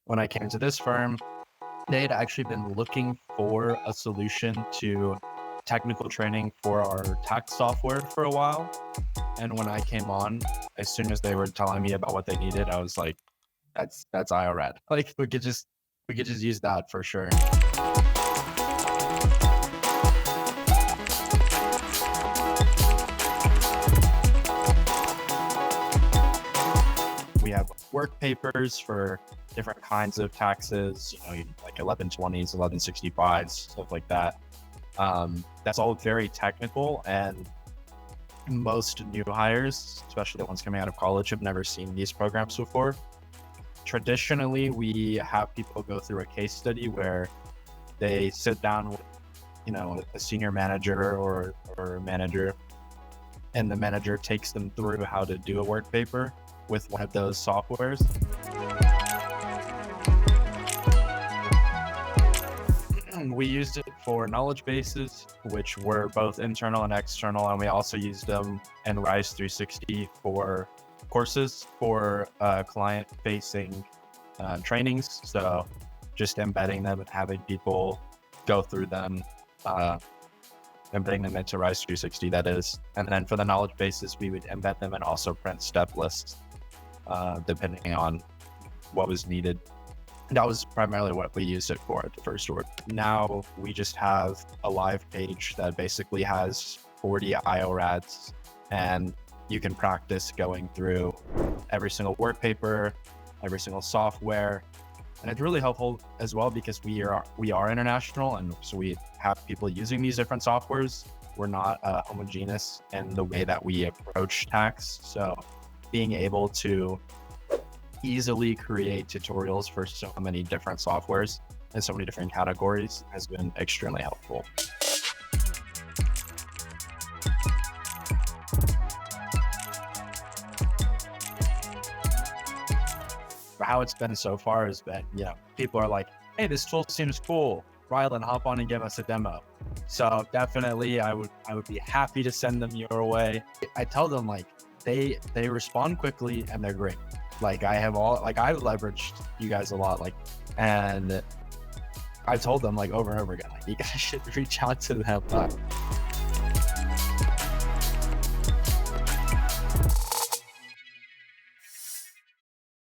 when I came to this firm, they had actually been looking for a solution to technical training for our tax software for a while. And when I came on, as soon as they were telling me about what they needed, I was like, that's iorad. Like we could just use that for sure. We have work papers for different kinds of taxes, like 1120s, 1165s, stuff like that. That's all very technical, and most new hires, especially the ones coming out of college, have never seen these programs before. Traditionally, we have people go through a case study where they sit down with, a senior manager or a manager, and the manager takes them through how to do a work paper with one of those softwares. We used it for knowledge bases, which were both internal and external, and we also used them in Rise 360 for courses for client-facing trainings. So just embedding them and having people go through them, embedding them into Rise 360, that is. And then for the knowledge bases, we would embed them and also print step lists, depending on what was needed. That was primarily what we used it for at the first org. Now we just have a live page that basically has 40 iorads, and you can practice going through every single work paper, every single software. And it's really helpful as well because we are international, and so we have people using these different softwares. We're not homogeneous in the way that we approach tax. So being able to easily create tutorials for so many different softwares and so many different categories has been extremely helpful. How it's been so far has been, people are like, hey, this tool seems cool. Ryland, hop on and give us a demo. So definitely I would be happy to send them your way. I tell them they respond quickly and they're great. I've leveraged you guys a lot, and I told them over and over again, you guys should reach out to them.